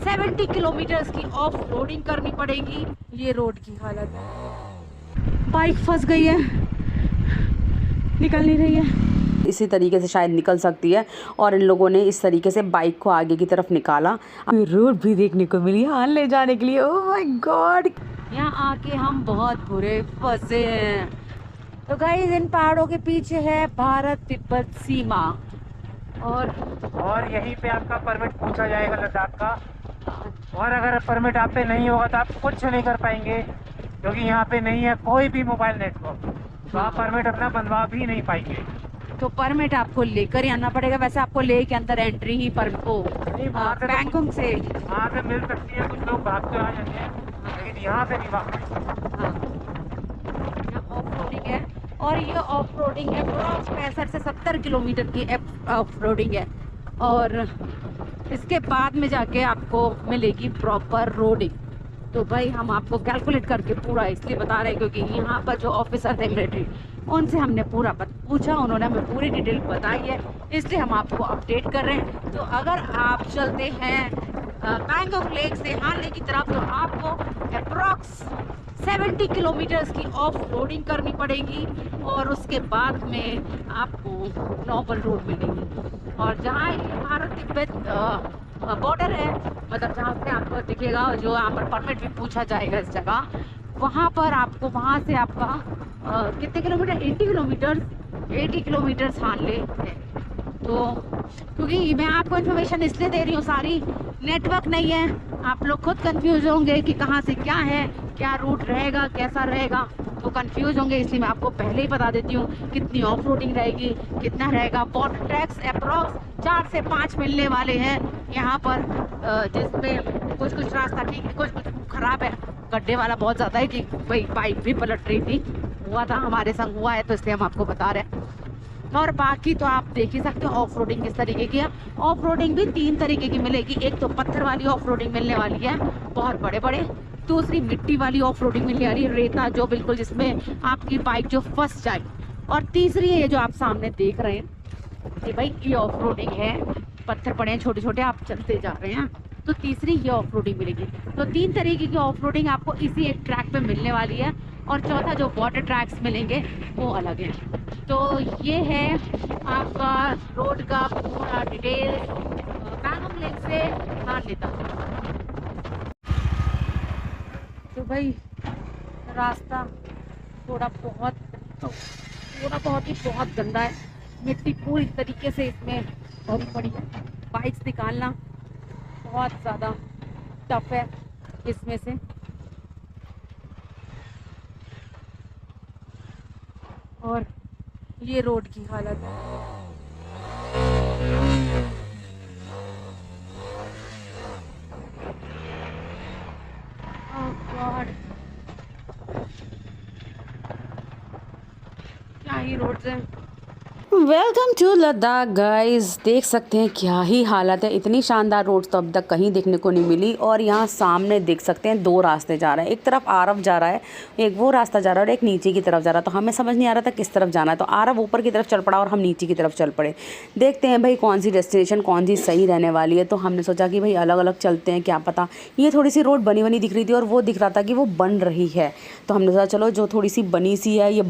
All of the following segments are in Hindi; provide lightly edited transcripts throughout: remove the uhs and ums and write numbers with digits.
70 किलोमीटर की ऑफ रोडिंग करनी पड़ेगी। ये रोड की हालत है, बाइक फंस गई है, निकल नहीं रही है। इसी तरीके से शायद निकल सकती है और इन लोगों ने इस तरीके से बाइक को आगे की तरफ निकाला। रोड भी देखने को मिली हाल ले जाने के लिए। ओह माय गॉड, यहाँ आके हम बहुत बुरे फंसे हैं। तो गाइस इन पहाड़ों के पीछे है भारत तिब्बत सीमा और यहीं पे आपका परमिट पूछा जाएगा लद्दाख का। और अगर परमिट आप पे नहीं होगा तो आप कुछ नहीं कर पाएंगे, क्योंकि यहाँ पे नहीं है कोई भी मोबाइल नेटवर्क, तो आप परमिट अपना बनवा भी नहीं पाएंगे। तो परमिट आपको लेकर ही आना पड़ेगा। वैसे आपको लेह के अंदर एंट्री ही पर बैंकॉक से वहाँ से मिल सकती है, कुछ लोग भागते आ जाते हैं, लेकिन यहाँ से नहीं भागते। ऑफ रोडिंग है और ये ऑफ रोडिंग है 65 से 70 किलोमीटर की ऑफ रोडिंग है। और इसके बाद में जाके आपको मिलेगी प्रॉपर रोडिंग। तो भाई हम आपको कैलकुलेट करके पूरा इसलिए बता रहे हैं क्योंकि यहाँ पर जो ऑफिसर थे मिलिट्री, उनसे हमने पूरा पूछा, उन्होंने हमें पूरी डिटेल बताई है, इसलिए हम आपको अपडेट कर रहे हैं। तो अगर आप चलते हैं बैंकॉक लेक से हाले की तरफ तो आपको अप्रॉक्स 70 किलोमीटर्स की ऑफ रोडिंग करनी पड़ेगी और उसके बाद में आपको नॉर्मल रोड मिलेगी। और जहाँ ये भारत तिब्बत बॉर्डर है, मतलब जहाँ से आपको दिखेगा, जो यहाँ पर परमिट भी पूछा जाएगा इस जगह, वहाँ पर आपको वहाँ से आपका कितने किलोमीटर 80 किलोमीटर हानले है। तो क्योंकि मैं आपको इन्फॉर्मेशन इसलिए दे रही हूँ, सारी नेटवर्क नहीं है, आप लोग खुद कंफ्यूज होंगे कि कहाँ से क्या है, क्या रूट रहेगा, कैसा रहेगा, तो कंफ्यूज होंगे। इसलिए मैं आपको पहले ही बता देती हूँ कितनी ऑफ रोडिंग रहेगी, कितना रहेगा। बॉर्डर ट्रैक्स अप्रॉक्स 4 से 5 मिलने वाले हैं यहाँ पर, जिसमें कुछ रास्ता ठीक है, कुछ खराब है, गड्ढे वाला बहुत ज़्यादा है कि भाई बाइक भी पलट रही थी, हुआ था हमारे संग, हुआ है, तो इसलिए हम आपको बता रहे हैं। और बाकी तो आप देख ही सकते हो ऑफ रोडिंग किस तरीके की है। ऑफ रोडिंग भी 3 तरीके की मिलेगी। एक तो पत्थर वाली ऑफ रोडिंग मिलने वाली है, बहुत बड़े बड़े। दूसरी मिट्टी वाली ऑफ रोडिंग मिलने वाली है, रेता जो बिल्कुल जिसमें आपकी बाइक जो फंस जाए। और तीसरी है ये जो आप सामने देख रहे हैं कि भाई ये ऑफ रोडिंग है, पत्थर पड़े हैं छोटे छोटे, आप चलते जा रहे हैं, तो तीसरी ये ऑफ रोडिंग मिलेगी। तो 3 तरीके की ऑफ रोडिंग आपको इसी एक ट्रैक पे मिलने वाली है। और चौथा जो बॉर्डर ट्रैक्स मिलेंगे वो अलग है। तो ये है आपका रोड का पूरा डिटेल बैंकॉक लेक से हाल लेता। तो भाई रास्ता थोड़ा बहुत गंदा है, मिट्टी पूरी तरीके से इसमें भरी पड़ी है, बाइक्स निकालना बहुत ज़्यादा टफ है इसमें से। और ये रोड की हालत है, ओह गॉड, क्या ही रोड्स हैं। Welcome to Ladakh guys. देख सकते हैं क्या ही हालत है, इतनी शानदार रोड्स तो अब तक कहीं देखने को नहीं मिली। और यहाँ सामने देख सकते हैं 2 रास्ते जा रहे हैं, एक तरफ आरव जा रहा है, एक वो रास्ता जा रहा है और एक नीचे की तरफ जा रहा है। तो हमें समझ नहीं आ रहा था किस तरफ जाना है, तो आरव ऊपर की तरफ चल पड़ा और हम नीचे की तरफ चल पड़े। देखते हैं भाई कौन सी डेस्टिनेशन कौन सी सही रहने वाली है। तो हमने सोचा कि भाई अलग अलग चलते हैं, क्या पता। ये थोड़ी सी रोड बनी दिख रही थी और वो दिख रहा था कि वो बन रही है, तो हमने सोचा चलो जो थोड़ी सी बनी सी है ये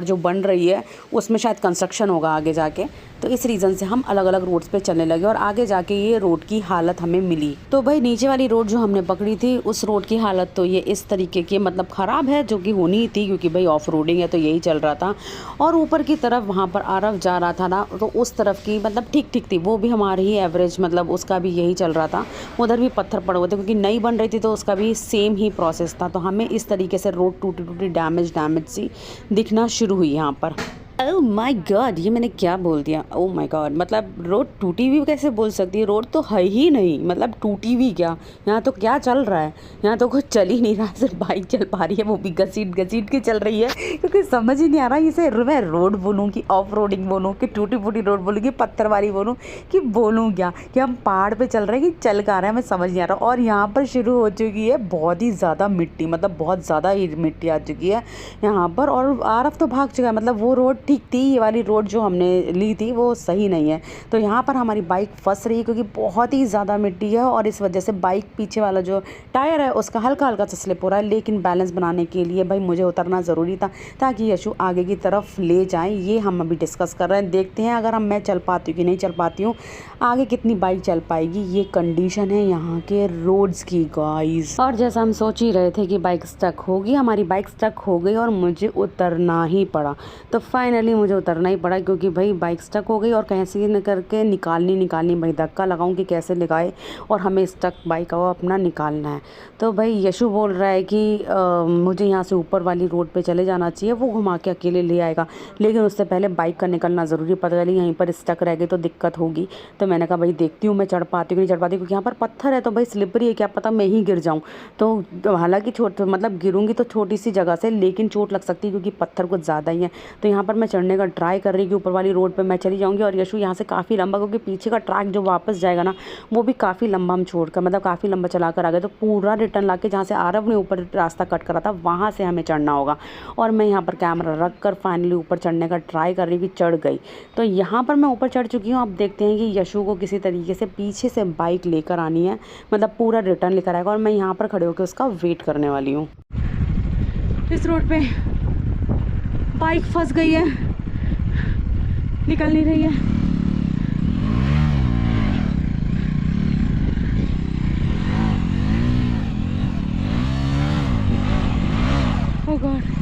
जो बन रही है उसमें शायद कंस्ट्रक्शन होगा आगे जाके, तो इस रीज़न से हम अलग अलग रोड्स पे चलने लगे और आगे जाके ये रोड की हालत हमें मिली। तो भाई नीचे वाली रोड जो हमने पकड़ी थी उस रोड की हालत तो ये इस तरीके की मतलब ख़राब है, जो कि होनी ही थी क्योंकि भाई ऑफ रोडिंग है तो यही चल रहा था। और ऊपर की तरफ वहाँ पर आरव जा रहा था ना, तो उस तरफ की मतलब ठीक थी, वो भी हमारी ही एवरेज, मतलब उसका भी यही चल रहा था। उधर भी पत्थर पड़े हुए थे क्योंकि नई बन रही थी, तो उसका भी सेम ही प्रोसेस था। तो हमें इस तरीके से रोड टूटी डैमेज सी दिखना शुरू हुई यहाँ पर। ओह माय गॉड, ये मैंने क्या बोल दिया, ओह माय गॉड, मतलब रोड टूटी हुई कैसे बोल सकती है, रोड तो है ही नहीं, मतलब टूटी हुई क्या, यहाँ तो क्या चल रहा है, यहाँ तो कुछ चल ही नहीं रहा, सिर्फ बाइक चल पा रही है, वो भी घसीट के चल रही है, क्योंकि समझ ही नहीं आ रहा इसे मैं रोड बोलूँ कि ऑफ रोडिंग बोलूँ कि टूटी फूटी रोड बोलूँ कि पत्थर वाली बोलूँ कि बोलूँ क्या, कि हम पहाड़ पर चल रहे हैं कि चल का रहे हैं, हमें समझ नहीं आ रहा। और यहाँ पर शुरू हो चुकी है बहुत ही ज़्यादा मिट्टी, मतलब बहुत ज़्यादा ही मिट्टी आ चुकी है यहाँ पर। और आरफ तो भाग चुका है, मतलब वो रोड ठीक थी, ये वाली रोड जो हमने ली थी वो सही नहीं है। तो यहाँ पर हमारी बाइक फंस रही है क्योंकि बहुत ही ज़्यादा मिट्टी है और इस वजह से बाइक पीछे वाला जो टायर है उसका हल्का हल्का सा स्लिप हो रहा है। लेकिन बैलेंस बनाने के लिए भाई मुझे उतरना ज़रूरी था ताकि यशु आगे की तरफ ले जाएँ। ये हम अभी डिस्कस कर रहे हैं, देखते हैं अगर मैं चल पाती हूँ कि नहीं चल पाती हूँ, आगे कितनी बाइक चल पाएगी। ये कंडीशन है यहाँ के रोड्स की गाइस। और जैसा हम सोच ही रहे थे कि बाइक स्टक होगी, हमारी बाइक स्टक हो गई और मुझे उतरना ही पड़ा। तो फाइनली मुझे उतरना ही पड़ा क्योंकि भाई बाइक स्टक हो गई और कैसे न करके निकालनी भाई, धक्का लगाऊं कि कैसे लगाए और हमें स्टक बाइक को अपना निकालना है। तो भाई यशु बोल रहा है कि मुझे यहाँ से ऊपर वाली रोड पे चले जाना चाहिए, वो घुमा के अकेले ले आएगा, लेकिन उससे पहले बाइक का निकलना ज़रूरी। पता चली यहीं पर स्टक रह गई तो दिक्कत होगी। तो मैंने कहा भाई देखती हूँ मैं चढ़ पाती हूँ कि नहीं चढ़ पाती, क्योंकि यहाँ पर पत्थर है तो भाई स्लिपरी है, क्या पता मैं ही गिर जाऊँ। तो हालांकि मतलब गिरूंगी तो छोटी सी जगह से, लेकिन चोट लग सकती है क्योंकि पत्थर कुछ ज़्यादा ही है। तो यहाँ पर मैं चढ़ने का ट्राई कर रही कि ऊपर वाली रोड पे मैं चली जाऊँगी और यशु यहाँ से काफ़ी लंबा, क्योंकि पीछे का ट्रैक जो वापस जाएगा ना वो भी काफ़ी लंबा हम छोड़कर, मतलब काफ़ी लंबा चला कर आ गए। तो पूरा रिटर्न ला के जहाँ से आरव ने ऊपर रास्ता कट करा था वहाँ से हमें चढ़ना होगा। और मैं यहाँ पर कैमरा रख कर फाइनली ऊपर चढ़ने का ट्राई कर रही कि चढ़ गई। तो यहाँ पर मैं ऊपर चढ़ चुकी हूँ। अब देखते हैं कि यशु को किसी तरीके से पीछे से बाइक लेकर आनी है, मतलब पूरा रिटर्न लेकर आएगा और मैं यहाँ पर खड़े होकर उसका वेट करने वाली हूँ। इस रोड पे बाइक फंस गई है, निकल नहीं रही है। Oh God.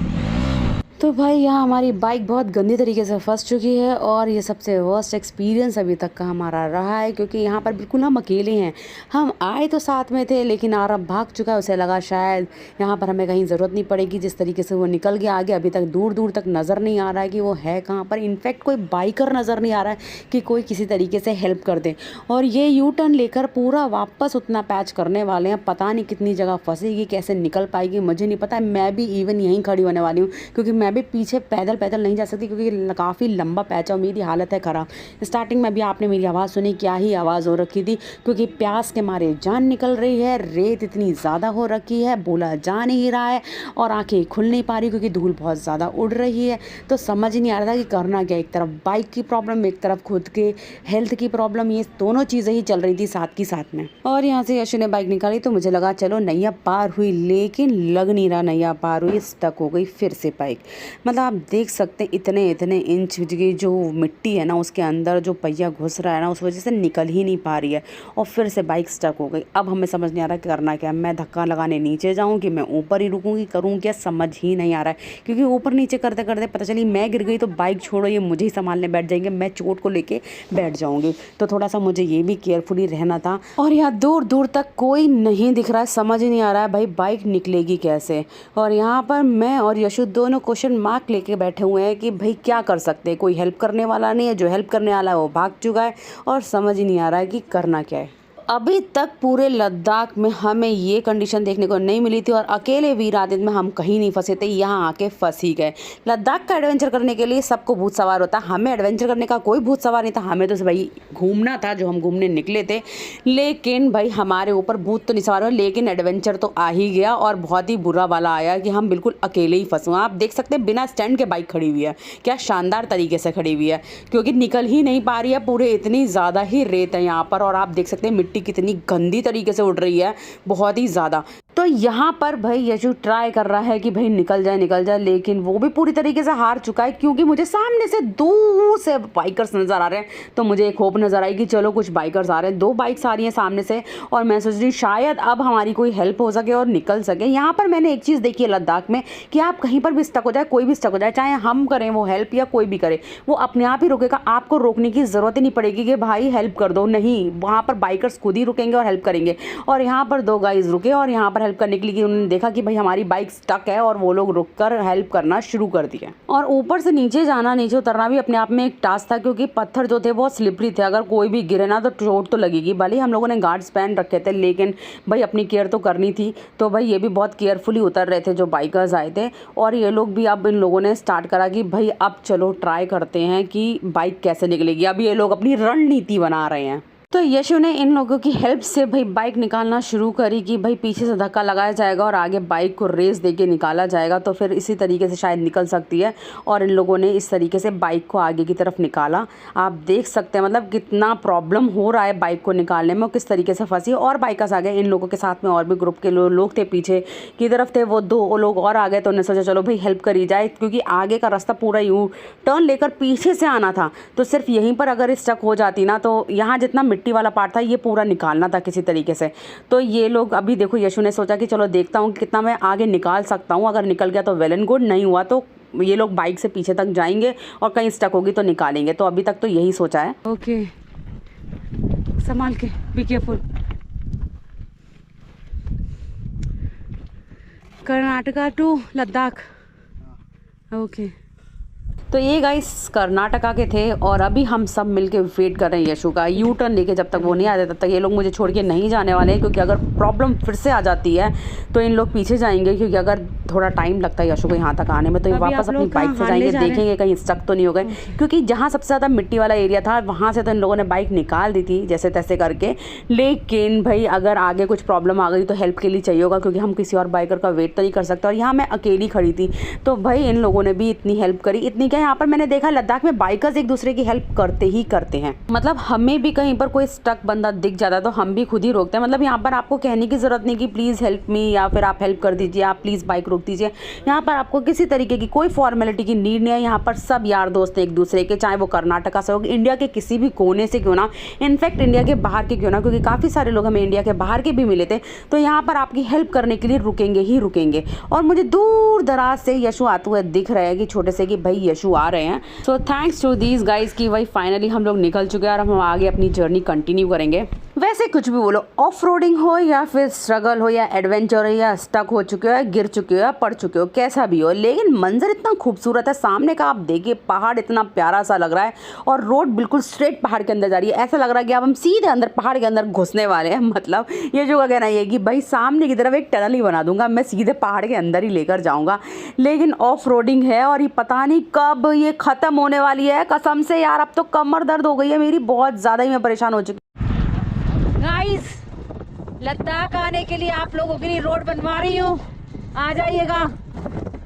तो भाई यहाँ हमारी बाइक बहुत गंदी तरीके से फंस चुकी है और ये सबसे वर्स्ट एक्सपीरियंस अभी तक का हमारा रहा है, क्योंकि यहाँ पर बिल्कुल हम अकेले हैं। हम आए तो साथ में थे लेकिन आरव भाग चुका है, उसे लगा शायद यहाँ पर हमें कहीं ज़रूरत नहीं पड़ेगी। जिस तरीके से वो निकल गया आगे, अभी तक दूर दूर तक नज़र नहीं आ रहा है कि वो है कहाँ पर। इनफैक्ट कोई बाइकर नज़र नहीं आ रहा है कि कोई किसी तरीके से हेल्प कर दे। और ये यू टर्न लेकर पूरा वापस उतना पैच करने वाले हैं, पता नहीं कितनी जगह फंसेगी, कैसे निकल पाएगी मुझे नहीं पता। मैं भी इवन यहीं खड़ी होने वाली हूँ क्योंकि मैं भी पीछे पैदल नहीं जा सकती क्योंकि काफ़ी लंबा पैच है और मेरी हालत है ख़राब। स्टार्टिंग में भी आपने मेरी आवाज़ सुनी, क्या ही आवाज़ हो रखी थी, क्योंकि प्यास के मारे जान निकल रही है, रेत इतनी ज़्यादा हो रखी है, बोला जा नहीं रहा है और आंखें खुल नहीं पा रही क्योंकि धूल बहुत ज़्यादा उड़ रही है। तो समझ नहीं आ रहा था कि करना क्या। एक तरफ बाइक की प्रॉब्लम, एक तरफ खुद के हेल्थ की प्रॉब्लम, ये दोनों चीज़ें ही चल रही थी साथ की साथ में। और यहाँ से यशु ने बाइक निकाली तो मुझे लगा चलो नैया पार हुई, लेकिन लग नहीं रहा नैया पार हुई, स्टक हो गई फिर से बाइक। मतलब आप देख सकते हैं इतने इंच की जो मिट्टी है ना उसके अंदर जो पहिया घुस रहा है ना, उस वजह से निकल ही नहीं पा रही है और फिर से बाइक स्टक हो गई। अब हमें समझ नहीं आ रहा करना क्या। मैं धक्का लगाने नीचे जाऊँ कि मैं ऊपर ही रुकूँगी, करूँ क्या, समझ ही नहीं आ रहा है। क्योंकि ऊपर नीचे करते करते पता चली मैं गिर गई तो बाइक छोड़ो ये मुझे ही संभालने बैठ जाएंगे, मैं चोट को लेके बैठ जाऊँगी। तो थोड़ा सा मुझे ये भी केयरफुली रहना था। और यहाँ दूर दूर तक कोई नहीं दिख रहा है, समझ ही नहीं आ रहा है भाई बाइक निकलेगी कैसे। और यहाँ पर मैं और यशु दोनों क्वेश्चन मार्क लेके बैठे हुए हैं कि भाई क्या कर सकते हैं। कोई हेल्प करने वाला नहीं है, जो हेल्प करने वाला है वो भाग चुका है और समझ ही नहीं आ रहा है कि करना क्या है। अभी तक पूरे लद्दाख में हमें ये कंडीशन देखने को नहीं मिली थी और अकेले वीरादित्य में हम कहीं नहीं फंसे थे, यहाँ आके फंस ही गए। लद्दाख का एडवेंचर करने के लिए सबको भूत सवार होता है, हमें एडवेंचर करने का कोई भूत सवार नहीं था। हमें तो भाई घूमना था जो हम घूमने निकले थे, लेकिन भाई हमारे ऊपर भूत तो नहीं सवार हुआ, लेकिन एडवेंचर तो आ ही गया और बहुत ही बुरा वाला आया कि हम बिल्कुल अकेले ही फंसे। आप देख सकते हैं बिना स्टैंड के बाइक खड़ी हुई है, क्या शानदार तरीके से खड़ी हुई है, क्योंकि निकल ही नहीं पा रही है। पूरे इतनी ज़्यादा ही रेत है यहाँ पर और आप देख सकते हैं मिट्टी कितनी गंदी तरीके से उड़ रही है, बहुत ही ज़्यादा। तो यहाँ पर भाई यशु ट्राई कर रहा है कि भाई निकल जाए, लेकिन वो भी पूरी तरीके से हार चुका है क्योंकि मुझे सामने से दूर से बाइकर्स नज़र आ रहे हैं। तो मुझे एक होप नज़र आई कि चलो कुछ बाइकर्स आ रहे हैं, 2 बाइक्स आ रही हैं सामने से और मैं सोच रही शायद अब हमारी कोई हेल्प हो सके और निकल सके। यहाँ पर मैंने एक चीज़ देखी है लद्दाख में कि आप कहीं पर भी स्टक हो जाए, कोई भी स्टक हो जाए, चाहे हम करें वो हेल्प या कोई भी करे, वो अपने आप ही रुकेगा। आपको रोकने की ज़रूरत ही नहीं पड़ेगी कि भाई हेल्प कर दो, नहीं, वहाँ पर बाइकर्स खुद ही रुकेंगे और हेल्प करेंगे। और यहाँ पर 2 गाइज रुके और यहाँ पर हेल्प करने के लिए उन्होंने देखा कि भाई हमारी बाइक स्टक है और वो लोग रुककर हेल्प करना शुरू कर दिया। और ऊपर से नीचे जाना, नीचे उतरना भी अपने आप में एक टास्क था क्योंकि पत्थर जो थे बहुत स्लिपरी थे, अगर कोई भी गिरे ना तो चोट तो लगेगी। भले हम लोगों ने गार्ड्स पहन रखे थे लेकिन भाई अपनी केयर तो करनी थी। तो भाई ये भी बहुत केयरफुली उतर रहे थे जो बाइकर्स आए थे और ये लोग भी अब इन लोगों ने स्टार्ट करा कि भाई अब चलो ट्राई करते हैं कि बाइक कैसे निकलेगी। अब ये लोग अपनी रणनीति बना रहे हैं। तो यशु ने इन लोगों की हेल्प से भाई बाइक निकालना शुरू करी कि भाई पीछे से धक्का लगाया जाएगा और आगे बाइक को रेस देके निकाला जाएगा, तो फिर इसी तरीके से शायद निकल सकती है। और इन लोगों ने इस तरीके से बाइक को आगे की तरफ निकाला। आप देख सकते हैं मतलब कितना प्रॉब्लम हो रहा है बाइक को निकालने में, किस तरीके से फंसी। और बाइकर्स आ गए, इन लोगों के साथ में और भी ग्रुप के लोग थे, पीछे की तरफ थे वो 2 लोग और आ गए। तो उन्होंने सोचा चलो भाई हेल्प करी जाए, क्योंकि आगे का रास्ता पूरा यूँ टर्न लेकर पीछे से आना था। तो सिर्फ यहीं पर अगर स्टक हो जाती ना, तो यहाँ जितना मिट्टी वाला पार्ट था ये पूरा निकालना था किसी तरीके से। तो ये लोग अभी देखो, यशु ने सोचा कि चलो देखता हूँ कितना मैं आगे निकाल सकता हूँ, अगर निकल गया तो वेल एंड गुड, नहीं हुआ तो ये लोग बाइक से पीछे तक जाएंगे और कहीं स्टक होगी तो निकालेंगे। तो अभी तक तो यही सोचा है। ओके, संभाल के, be careful. Karnataka to Ladakh. Okay, तो ये गाइस कर्नाटका के थे और अभी हम सब मिलके वेट कर रहे हैं यशु का यू टर्न लेके। जब तक वो नहीं आते तब तक ये लोग मुझे छोड़ के नहीं जाने वाले हैं, क्योंकि अगर प्रॉब्लम फिर से आ जाती है तो इन लोग पीछे जाएंगे। क्योंकि अगर थोड़ा टाइम लगता है यशु को यहाँ तक आने में, तो ये वापस अपनी बाइक से जाएंगे, देखेंगे कहीं स्टक तो नहीं हो गए। क्योंकि जहाँ सबसे ज़्यादा मिट्टी वाला एरिया था वहाँ से तो इन लोगों ने बाइक निकाल दी थी जैसे तैसे करके। लेकिन भाई अगर आगे कुछ प्रॉब्लम आ गई तो हेल्प के लिए चाहिए होगा, क्योंकि हम किसी और बाइकर का वेट तो नहीं कर सकते। और यहाँ मैं अकेली खड़ी थी, तो भाई इन लोगों ने भी इतनी हेल्प करी। इतनी क्या, यहाँ पर मैंने देखा लद्दाख में बाइकर्स एक दूसरे की हेल्प करते ही करते हैं। मतलब हमें भी कहीं पर कोई स्टक बंदा दिख जाता है तो हम भी खुद ही रोकते हैं। मतलब यहाँ पर आपको कहने की ज़रूरत नहीं कि प्लीज़ हेल्प मी, या फिर आप हेल्प कर दीजिए, आप प्लीज़ बाइक रोक दीजिए। यहाँ पर आपको किसी तरीके की कोई फॉर्मेलिटी की नीड नहीं है। यहाँ पर सब यार दोस्त हैं एक दूसरे के, चाहे वो कर्नाटका से हो, इंडिया के किसी भी कोने से क्यों ना, इनफैक्ट इंडिया के बाहर के क्यों ना, क्योंकि काफ़ी सारे लोग हमें इंडिया के बाहर के भी मिले थे। तो यहाँ पर आपकी हेल्प करने के लिए रुकेंगे ही रुकेंगे। और मुझे दूर दराज से यशु आते हुए दिख रहे हैं कि छोटे से कि भाई यशु आ रहे हैं। So thanks to these guys कि भाई फाइनली हम लोग निकल चुके हैं और हम आगे अपनी जर्नी कंटिन्यू करेंगे। वैसे कुछ भी बोलो, ऑफ रोडिंग हो या फिर स्ट्रगल हो या एडवेंचर हो या स्टक हो चुके हो या गिर चुके हो या पड़ चुके हो, कैसा भी हो, लेकिन मंजर इतना खूबसूरत है सामने का। आप देखिए पहाड़ इतना प्यारा सा लग रहा है और रोड बिल्कुल स्ट्रेट पहाड़ के अंदर जा रही है। ऐसा लग रहा है कि अब हम सीधे अंदर पहाड़ के अंदर घुसने वाले हैं। मतलब ये जो कहना है कि भाई सामने की तरफ एक टनल ही बना दूंगा, मैं सीधे पहाड़ के अंदर ही लेकर जाऊँगा। लेकिन ऑफ रोडिंग है और ये पता नहीं कब ये ख़त्म होने वाली है। कसम से यार अब तो कमर दर्द हो गई है मेरी, बहुत ज़्यादा ही मैं परेशान हो चुकी। गाइस, लद्दाख आने के लिए आप लोगों के लिए रोड बनवा रही हूँ, आ जाइएगा,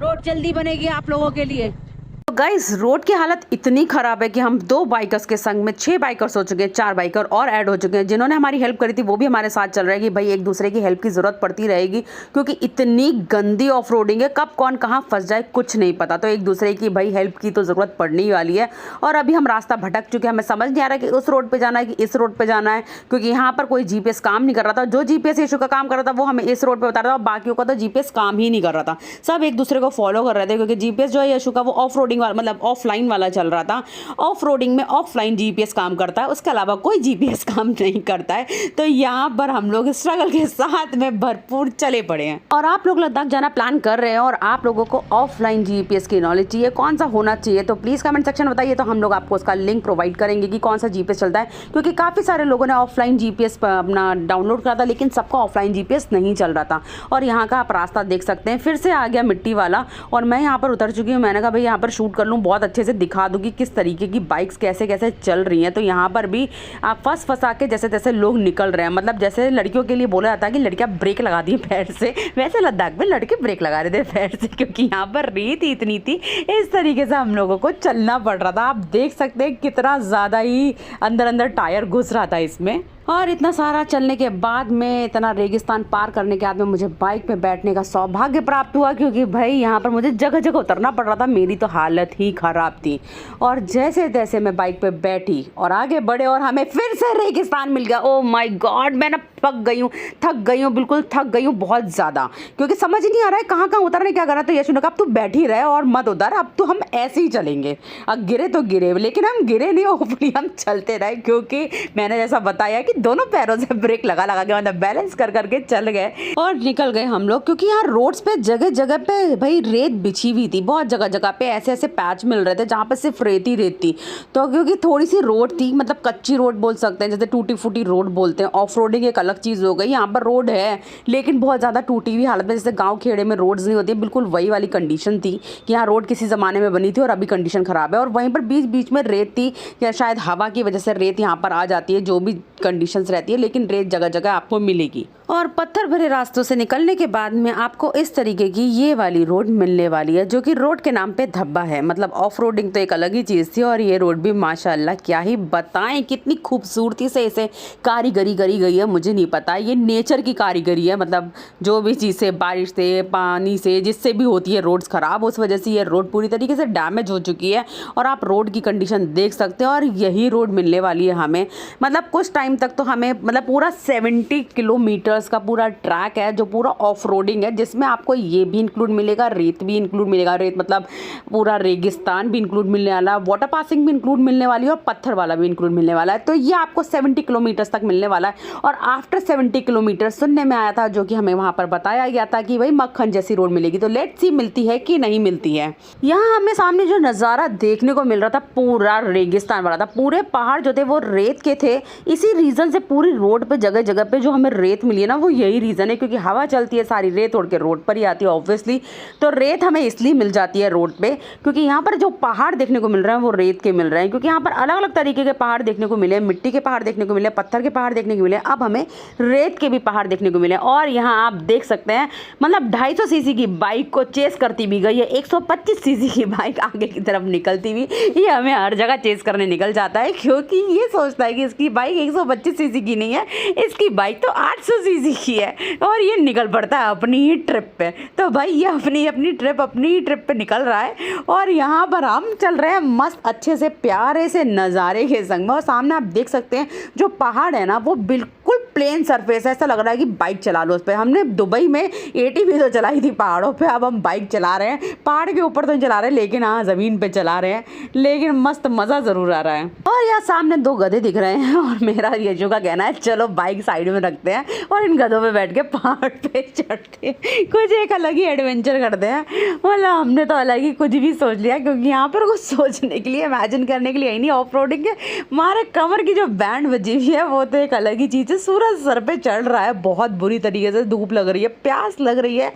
रोड जल्दी बनेगी आप लोगों के लिए। तो गाइस रोड की हालत इतनी ख़राब है कि हम 2 बाइकर्स के संग में 6 बाइकर्स हो चुके हैं, 4 बाइकर और ऐड हो चुके हैं। जिन्होंने हमारी हेल्प करी थी वो भी हमारे साथ चल रहे हैं कि भाई एक दूसरे की हेल्प की ज़रूरत पड़ती रहेगी, क्योंकि इतनी गंदी ऑफ रोडिंग है, कब कौन कहाँ फंस जाए कुछ नहीं पता। तो एक दूसरे की भाई हेल्प की तो ज़रूरत पड़ने ही वाली है। और अभी हम रास्ता भटक चुके हैं, हमें समझ नहीं आ रहा कि उस रोड पर जाना है कि इस रोड पर जाना है, क्योंकि यहाँ पर कोई GPS काम नहीं कर रहा था। जो GPS इशू का काम कर रहा था वो हमें इस रोड पर बता रहा था, बाकियों का तो GPS काम ही नहीं कर रहा था। सब एक दूसरे को फॉलो कर रहे थे, क्योंकि GPS जो है इशू का वो ऑफ रोडिंग वाला मतलब ऑफलाइन वाला चल रहा था। ऑफ रोडिंग में ऑफलाइन GPS काम करता है, उसके अलावा कोई GPS काम नहीं करता है। तो यहाँ पर हम लोग स्ट्रगल के साथ में भरपूर चले पड़े हैं। और आप लोग लद्दाख जाना प्लान कर रहे हैं और आप लोगों को ऑफलाइन GPS की नॉलेज चाहिए, कौन सा होना चाहिए, तो प्लीज़ कमेंट सेक्शन में बताइए, तो हम लोग आपको उसका लिंक प्रोवाइड करेंगे कि कौन सा GPS चलता है। क्योंकि काफ़ी सारे लोगों ने ऑफलाइन GPS अपना डाउनलोड करा था, लेकिन सबका ऑफलाइन GPS नहीं चल रहा था। और यहाँ का आप रास्ता देख सकते हैं, फिर से आ गया मिट्टी वाला। और मैं यहाँ पर उतर चुकी हूँ, मैंने कहा भाई यहाँ पर शूट कर लूँ, बहुत अच्छे से दिखा दूंगी किस तरीके की बाइक्स कैसे कैसे चल रही हैं। तो यहाँ पर भी आप फंसा के जैसे तैसे लोग निकल रहे हैं। मतलब जैसे लड़कियों के लिए बोला जाता है कि लड़कियाँ ब्रेक लगा दी पैर से, वैसे लद्दाख में लड़के ब्रेक लगा रहे थे पैर से, क्योंकि यहाँ पर रेत ही इतनी थी। इस तरीके से हम लोगों को चलना पड़ रहा था। आप देख सकते हैं कितना ज़्यादा ही अंदर अंदर टायर घुस रहा था इसमें। और इतना सारा चलने के बाद में, इतना रेगिस्तान पार करने के बाद में मुझे बाइक पे बैठने का सौभाग्य प्राप्त हुआ, क्योंकि भाई यहाँ पर मुझे जगह जगह उतरना पड़ रहा था, मेरी तो हालत ही ख़राब थी। और जैसे तैसे मैं बाइक पे बैठी और आगे बढ़े और हमें फिर से रेगिस्तान मिल गया। ओह माय गॉड, मैं ना थक गई हूँ, बिल्कुल थक गई हूँ बहुत ज़्यादा, क्योंकि समझ ही नहीं आ रहा है कहाँ कहाँ उतरने क्या करना। तो यशु ने कहा अब तू बैठी रहे और मत उतर, अब तो हम ऐसे ही चलेंगे। अब गिरे तो गिरे, लेकिन हम गिरे नहीं, होपफुली हम चलते रहे, क्योंकि मैंने जैसा बताया कि दोनों पैरों से ब्रेक लगा के मतलब बैलेंस कर करके चल गए और निकल गए हम लोग। क्योंकि यार रोड्स पे जगह जगह पे भाई रेत बिछी हुई थी, बहुत जगह जगह पे ऐसे ऐसे पैच मिल रहे थे जहाँ पे सिर्फ रेत ही रेत थी। तो क्योंकि थोड़ी सी रोड थी, मतलब कच्ची रोड बोल सकते हैं, जैसे टूटी फूटी रोड बोलते हैं, ऑफ रोडिंग एक अलग चीज़ हो गई। यहाँ पर रोड है लेकिन बहुत ज़्यादा टूटी हुई हालत में, जैसे गांव खेड़े में रोड्स नहीं होती, बिल्कुल वही वाली कंडीशन थी कि यहाँ रोड किसी ज़माने में बनी थी और अभी कंडीशन ख़राब है। और वहीं पर बीच बीच में रेत थी, या शायद हवा की वजह से रेत यहाँ पर आ जाती है, जो भी कंडीशंस रहती है, लेकिन रेत जगह जगह आपको मिलेगी। और पत्थर भरे रास्तों से निकलने के बाद में आपको इस तरीके की ये वाली रोड मिलने वाली है, जो कि रोड के नाम पे धब्बा है। मतलब ऑफ रोडिंग तो एक अलग ही चीज़ थी, और ये रोड भी माशाल्लाह क्या ही बताएं, कितनी खूबसूरती से इसे कारीगरी करी गई है। मुझे नहीं पता, ये नेचर की कारीगरी है। मतलब जो भी चीज़ से, बारिश से, पानी से, जिससे भी होती है रोड्स ख़राब, उस वजह से ये रोड पूरी तरीके से डैमेज हो चुकी है। और आप रोड की कंडीशन देख सकते हैं। और यही रोड मिलने वाली है हमें, मतलब कुछ टाइम तक तो हमें, मतलब पूरा 70 किलोमीटर का पूरा ट्रैक है जो पूरा ऑफ रोडिंग है, जिसमें आपको ये भी इंक्लूड मिलेगा, रेत भी इंक्लूड मिलेगा। रेत मतलब पूरा रेगिस्तान भी इंक्लूड मिलने वाला है, वाटर पासिंग भी इंक्लूड मिलने वाली है, और पत्थर वाला भी इंक्लूड मिलने वाला है। तो ये आपको 70 किलोमीटर्स तक मिलने वाला है। और आफ्टर 70 किलोमीटर सुनने में आया था, जो कि हमें वहाँ पर बताया गया था कि भाई मक्खन जैसी रोड मिलेगी। तो लेट्स सी मिलती है कि नहीं मिलती है। यहाँ हमें सामने जो नज़ारा देखने को मिल रहा था पूरा रेगिस्तान वाला था। पूरे पहाड़ जो थे वो रेत के थे। इसी रीज़न से पूरी रोड पे जगह जगह पे जो हमें रेत मिली है ना, वो यही रीज़न है, क्योंकि हवा चलती है, सारी रेत उड़ के रोड पर ही आती है ऑब्वियसली। तो रेत हमें इसलिए मिल जाती है रोड पे, क्योंकि यहाँ पर जो पहाड़ देखने को मिल रहे हैं वो रेत के मिल रहे हैं। क्योंकि यहाँ पर अलग अलग तरीके के पहाड़ देखने को मिले, मिट्टी के पहाड़ देखने को मिले, पत्थर के पहाड़ देखने को मिले, अब हमें रेत के भी पहाड़ देखने को मिले। और यहाँ आप देख सकते हैं, मतलब 250 सीसी की बाइक को चेस करती भी गई है, 125 सीसी की बाइक आगे की तरफ निकलती हुई, ये हमें हर जगह चेस करने निकल जाता है, क्योंकि ये सोचता है कि इसकी बाइक 125 सीसी की नहीं है, इसकी बाइक तो 800 सीसी की है। और ये निकल पड़ता है अपनी ही ट्रिप पे। तो भाई ये अपनी ट्रिप पे निकल रहा है, और यहाँ पर हम चल रहे हैं मस्त अच्छे से प्यारे से नज़ारे के संग में। और सामने आप देख सकते हैं जो पहाड़ है ना, वो बिल्कुल प्लेन सरफेस है, ऐसा लग रहा है कि बाइक चला लो उस पर। हमने दुबई में ATV तो चलाई थी पहाड़ों पे, अब हम बाइक चला रहे हैं। पहाड़ के ऊपर तो नहीं चला रहे, लेकिन हाँ ज़मीन पे चला रहे हैं, लेकिन मस्त मज़ा ज़रूर आ रहा है। और यहाँ सामने 2 गधे दिख रहे हैं, और मेरा यशु का कहना है चलो बाइक साइड में रखते हैं और इन गधों पे बैठ के पहाड़ पे चढ़ते हैं, कुछ एक अलग ही एडवेंचर करते हैं। मतलब हमने तो अलग ही कुछ भी सोच लिया, क्योंकि यहाँ पर कुछ सोचने के लिए, इमेजिन करने के लिए ही नहीं। ऑफ रोडिंग के हमारे कमर की जो बैंड बजी हुई है वो तो एक अलग ही चीज़ है। सूरज सर पे चढ़ रहा है, बहुत बुरी तरीके से धूप लग रही है, प्यास लग रही है।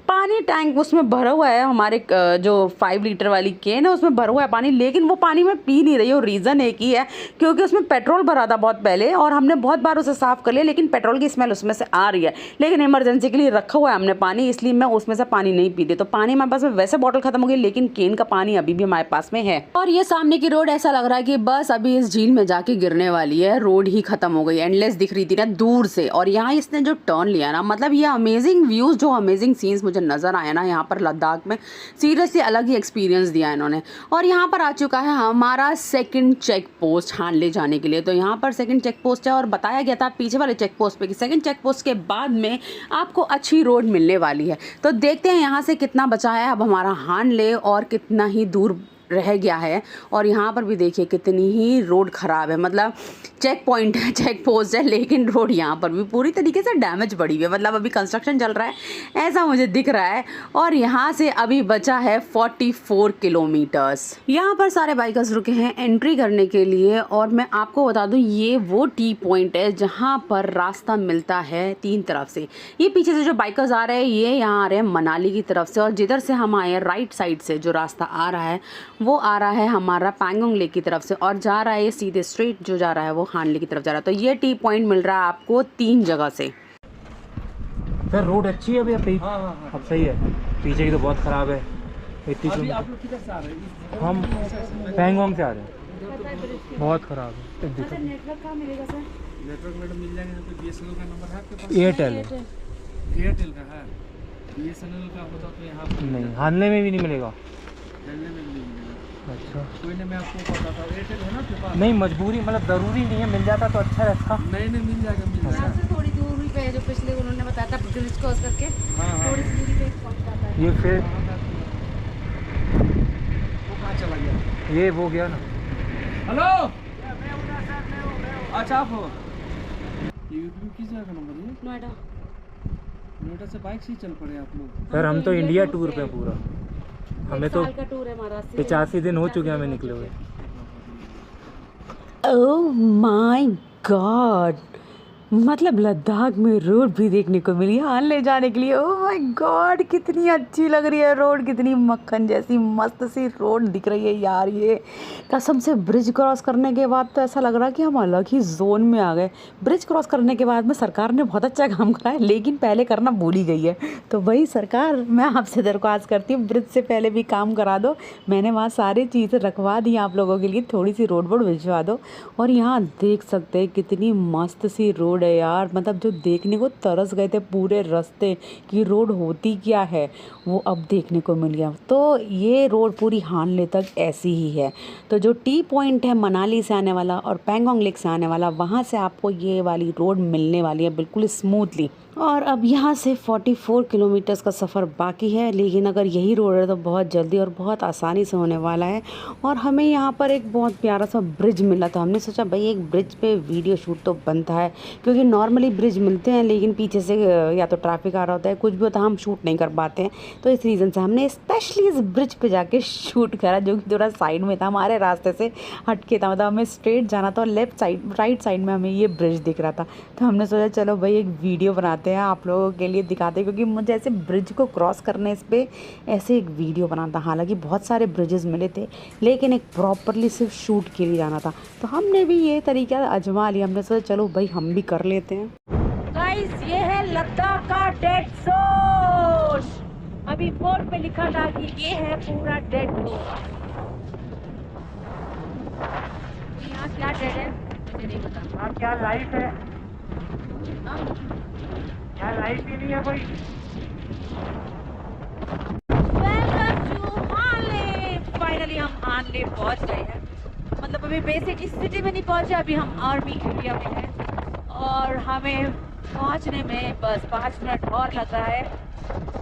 पानी टैंक उसमें भरा हुआ है, हमारे जो 5 लीटर वाली केन है उसमें भरा हुआ है पानी, लेकिन वो पानी में पी नहीं रही हूँ। रीज़न एक ही है, क्योंकि उसमें पेट्रोल भरा था बहुत पहले, और हमने बहुत बार उसे साफ़ कर लिया, लेकिन पेट्रोल की स्मेल उसमें से आ रही है। लेकिन इमरजेंसी के लिए रखा हुआ है हमने पानी, इसलिए मैं उसमें से पानी नहीं पीती। तो पानी हमारे पास में वैसे बॉटल खत्म हो गई, लेकिन केन का पानी अभी भी हमारे पास में है। और ये सामने की रोड ऐसा लग रहा है कि बस अभी इस झील में जाके गिरने वाली है, रोड ही खत्म हो गई। एंडलेस दिख रही थी ना दूर से, और यहाँ इसने जो टर्न लिया ना, मतलब ये अमेजिंग व्यूज़, जो अमेजिंग सीन्स मुझे नज़र आया ना यहाँ पर लद्दाख में, सीरियसली अलग ही एक्सपीरियंस दिया इन्होंने। और यहाँ पर आ चुका है हमारा सेकंड चेक पोस्ट हानले जाने के लिए। तो यहाँ पर सेकंड चेक पोस्ट है, और बताया गया था पीछे वाले चेक पोस्ट पे कि सेकंड चेक पोस्ट के बाद में आपको अच्छी रोड मिलने वाली है। तो देखते हैं यहाँ से कितना बचा है अब हमारा हानले, और कितना ही दूर रह गया है। और यहाँ पर भी देखिए कितनी ही रोड ख़राब है, मतलब चेक पॉइंट है, चेक पोस्ट है, लेकिन रोड यहाँ पर भी पूरी तरीके से डैमेज पड़ी हुई है। मतलब अभी कंस्ट्रक्शन चल रहा है, ऐसा मुझे दिख रहा है। और यहाँ से अभी बचा है 44 किलोमीटर्स। यहाँ पर सारे बाइकर्स रुके हैं एंट्री करने के लिए। और मैं आपको बता दूँ, ये वो टी पॉइंट है जहाँ पर रास्ता मिलता है 3 तरफ से। ये पीछे से जो बाइकर्स आ रहे हैं, ये यहाँ आ रहे हैं मनाली की तरफ से, और जिधर से हम आए राइट साइड से जो रास्ता आ रहा है वो आ रहा है हमारा पैंगोंग लेक की तरफ से, और जा रहा है ये सीधे स्ट्रेट जो जा रहा है वो हानले की तरफ जा रहा है। तो ये टी पॉइंट मिल रहा है आपको 3 जगह से। सर रोड अच्छी है अभी? हाँ, अब सही है। पीछे की तो बहुत ख़राब है। अभी आप लोग किधर से आ रहे हैं? हम पैंगोंग से आ रहे हैं, बहुत ख़राब है। नेटवर्क कहाँ मिलेगा सर? नेटवर्क मैडम मिल जाएंगे। तो BSNL का नंबर है आपके पास? एयरटेल एयरटेल का है। BSNL का होता तो यहाँ पर नहीं, हानले में भी नहीं मिलेगा। मिलने में नहीं मिलेगा। अच्छा, कोई नहीं, मैं आपको बताता हूँ। एयरटेल है ना आपके पास? नहीं मजबूरी, मतलब ज़रूरी नहीं है, मिल जाता तो अच्छा रहता। नहीं मिल जाएगा, मिल जाएगा। यहाँ से थोड़ी दूरी पे है, जो पिछले उन्होंने बताया था ब्रिज क्रॉस करके हाँ। थोड़ी सी दूरी पे पहुँच जाता है। ये फिर वो कहाँ चला गया? ये वो गया ना। हेलो, अच्छा आप हो? ये किस जगह का नंबर है? नोएडा। नोएडा से बाइक से ही चल पड़े आप लोग? सर हम तो इंडिया टूर पे पूरा, हमें तो 1 साल का टूर है हमारा। 85 दिन हो चुके हैं हमें निकले हुए। ओह माय गॉड, मतलब लद्दाख में रोड भी देखने को मिली हान ले जाने के लिए। ओह माय गॉड, कितनी अच्छी लग रही है रोड, कितनी मक्खन जैसी मस्त सी रोड दिख रही है यार। ये कसम से ब्रिज क्रॉस करने के बाद तो ऐसा लग रहा है कि हम अलग ही जोन में आ गए। ब्रिज क्रॉस करने के बाद में सरकार ने बहुत अच्छा काम करा है, लेकिन पहले करना भूल ही गई है। तो वही सरकार, मैं आपसे दरख्वास्त करती हूँ ब्रिज से पहले भी काम करा दो। मैंने वहाँ सारी चीज़ें रखवा दी आप लोगों के लिए, थोड़ी सी रोड बोर्ड भिजवा दो। और यहाँ देख सकते हैं कितनी मस्त सी रोड है यार, मतलब जो देखने को तरस गए थे पूरे रास्ते की रोड होती क्या है वो अब देखने को मिल गया। तो ये रोड पूरी हानले तक ऐसी ही है। तो जो टी पॉइंट है मनाली से आने वाला और पैंगोंग लेक से आने वाला, वहाँ से आपको ये वाली रोड मिलने वाली है बिल्कुल स्मूथली। और अब यहाँ से 44 किलोमीटर्स का सफ़र बाकी है, लेकिन अगर यही रोड है तो बहुत जल्दी और बहुत आसानी से होने वाला है। और हमें यहाँ पर एक बहुत प्यारा सा ब्रिज मिला, तो हमने सोचा भाई एक ब्रिज पे वीडियो शूट तो बनता है, क्योंकि नॉर्मली ब्रिज मिलते हैं लेकिन पीछे से या तो ट्रैफिक आ रहा होता है, कुछ भी होता है, हम शूट नहीं कर पाते हैं। तो इस रीज़न से हमने स्पेशली इस ब्रिज पे जाके शूट करा, जो कि थोड़ा साइड में था, हमारे रास्ते से हटके था। मतलब हमें स्ट्रेट जाना था और लेफ्ट साइड राइट साइड में हमें ये ब्रिज दिख रहा था। तो हमने सोचा चलो भाई एक वीडियो बनाते हैं, आप लोगों के लिए दिखाते हैं, क्योंकि मुझे ऐसे ब्रिज को क्रॉस करने इस पे ऐसे एक वीडियो बनाना था। हालांकि बहुत सारे ब्रिजेस मिले थे, लेकिन एक प्रॉपरली सिर्फ शूट के लिए जाना था, तो हमने भी ये तरीका आजमा लिया। हमने सोचा चलो भाई हम भी कर लेते हैं। गाइस, ये है लद्दाख का डेड जोन। अभी बोर्ड पे लिखा था कि ये है पूरा डेड जोन। यहाँ क्या डेड है मुझे नहीं पता। हाँ, क्या लाइफ है? क्या लाइफ ही नहीं है कोई। Welcome to Hanle. फाइनली हम हानले पहुंच गए हैं। मतलब अभी बेसिक इस सिटी में नहीं पहुंचे, अभी हम आर्मी एरिया में हैं और हमें पहुंचने में बस 5 मिनट और लगा है।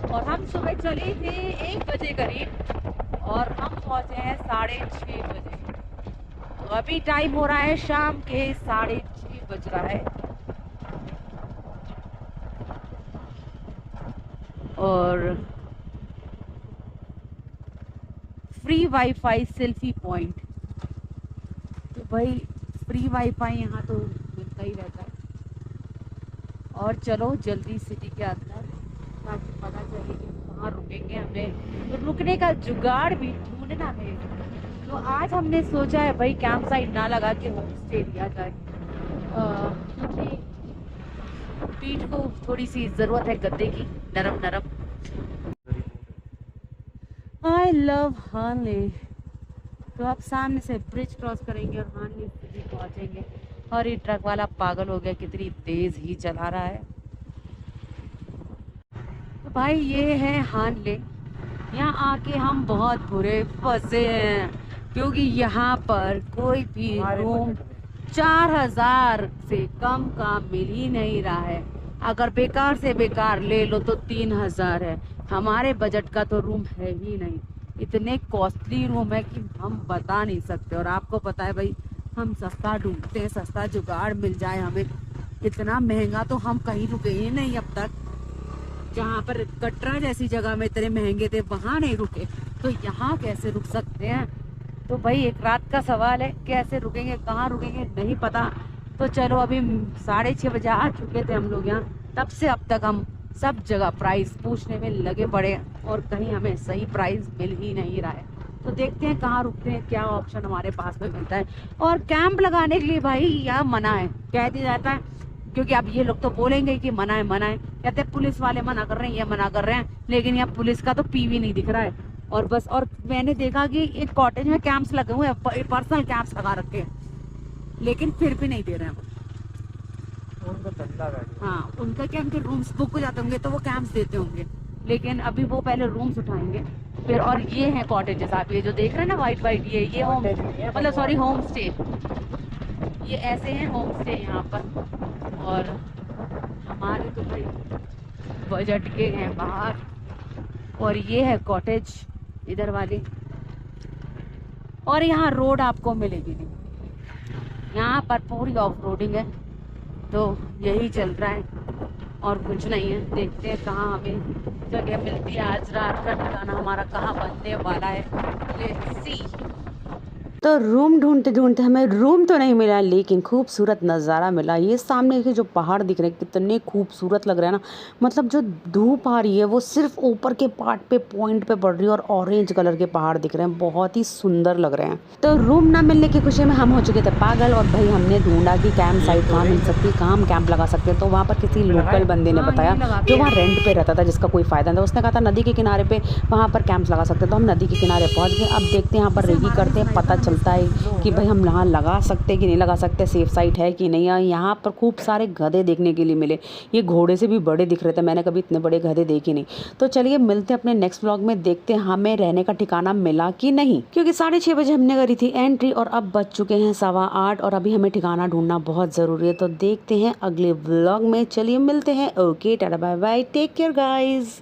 और हम सुबह चली थी 1 बजे करीब और हम पहुंचे हैं 6:30 बजे। तो अभी टाइम हो रहा है शाम के 6:30 बज रहा है। और फ्री वाईफाई सेल्फी पॉइंट, तो भाई फ्री वाईफाई यहाँ तो मिलता ही रहता है। और चलो जल्दी सिटी के अंदर ताकि पता चले कि कहाँ रुकेंगे। हमें तो रुकने का जुगाड़ भी ढूंढना है। तो आज हमने सोचा है भाई कैंप साइट ना लगा के होम स्टे लिया जाए, क्योंकि पीठ को थोड़ी सी ज़रूरत है गद्दे की, नरम नरम। आई लव हानले। तो अब सामने से ब्रिज क्रॉस करेंगे और हानले सिटी पहुंचेंगे। और ये ट्रक वाला पागल हो गया, कितनी तेज ही चला रहा है। तो भाई ये है हानले। यहाँ आके हम बहुत बुरे फंसे हैं, क्योंकि यहाँ पर कोई भी रूम 4000 से कम का मिल ही नहीं रहा है। अगर बेकार से बेकार ले लो तो 3000 है। हमारे बजट का तो रूम है ही नहीं। इतने कॉस्टली रूम है कि हम बता नहीं सकते। और आपको पता है भाई, हम सस्ता ढूंढते हैं, सस्ता जुगाड़ मिल जाए हमें। इतना महंगा तो हम कहीं रुके ही नहीं अब तक। जहाँ पर कटरा जैसी जगह में इतने महंगे थे वहाँ नहीं रुके, तो यहाँ कैसे रुक सकते हैं। तो भाई एक रात का सवाल है, कैसे रुकेंगे, कहाँ रुकेंगे नहीं पता। तो चलो अभी 6:30 बजे आ चुके थे हम लोग यहाँ, तब से अब तक हम सब जगह प्राइस पूछने में लगे पड़े और कहीं हमें सही प्राइस मिल ही नहीं रहा है। तो देखते हैं कहाँ रुकते हैं, क्या ऑप्शन हमारे पास में मिलता है। और कैंप लगाने के लिए भाई यहाँ मना है, कह दिया जाता है, क्योंकि अब ये लोग तो बोलेंगे कि मना है मना है, कहते हैं पुलिस वाले मना कर रहे हैं, ये मना कर रहे हैं, लेकिन यहाँ पुलिस का तो पीवी नहीं दिख रहा है। और बस, और मैंने देखा कि एक कॉटेज में कैंप्स लगे हुए हैं, पर्सनल कैंप्स लगा रखे हैं, लेकिन फिर भी नहीं दे रहे हैं। हाँ, उनका क्या, उनके रूम्स बुक हो जाते होंगे तो वो कैंप्स देते होंगे, लेकिन अभी वो पहले रूम्स उठाएंगे फिर। और ये हैं कॉटेजेस, आप ये जो देख रहे हैं ना वाइट वाइट, ये होम, मतलब सॉरी होम स्टे, ये ऐसे हैं होम स्टे यहाँ पर। और हमारे तो भाई बजट के हैं बाहर। और ये है कॉटेज इधर वाली। और यहाँ रोड आपको मिलेगी नहीं, यहाँ पर पूरी ऑफ रोडिंग है। तो यही चल रहा है और कुछ नहीं है। देखते हैं कहाँ हमें जगह मिलती है। आज रात का ठिकाना हमारा कहाँ बनने वाला है, लेट्स सी। तो रूम ढूंढते ढूंढते हमें रूम तो नहीं मिला, लेकिन खूबसूरत नज़ारा मिला। ये सामने के जो पहाड़ दिख रहे हैं कितने खूबसूरत लग रहे हैं ना, मतलब जो धूप आ रही है वो सिर्फ ऊपर के पार्ट पे पॉइंट पे पड़ रही है और ऑरेंज कलर के पहाड़ दिख रहे हैं, बहुत ही सुंदर लग रहे हैं। तो रूम ना मिलने की खुशी में हम हो चुके थे पागल, और भाई हमने ढूंढा कि कैंप साइट कहाँ मिल सकती है, कहाँ हम कैंप लगा सकते हैं। तो वहाँ पर किसी लोकल बंदे ने बताया जो वहाँ रेंट पे रहता था, जिसका कोई फ़ायदा नहीं, उसने कहा था नदी के किनारे पे वहाँ पर कैंप लगा सकते हैं। तो हम नदी के किनारे पहुँच गए। अब देखते हैं यहाँ पर रेगी करते हैं, पता चलता है कि भाई हम यहाँ लगा सकते हैं कि नहीं लगा सकते, सेफ साइट है कि नहीं। यहाँ पर खूब सारे गधे देखने के लिए मिले, ये घोड़े से भी बड़े दिख रहे थे, मैंने कभी इतने बड़े गधे देखे नहीं। तो चलिए मिलते हैं अपने नेक्स्ट व्लॉग में, देखते हैं हमें रहने का ठिकाना मिला कि नहीं, क्योंकि 6:30 बजे हमने करी थी एंट्री और अब बज चुके हैं 8:15 और अभी हमें ठिकाना ढूंढना बहुत ज़रूरी है। तो देखते हैं अगले व्लॉग में, चलिए मिलते हैं। Okay tata bye bye, take care guys.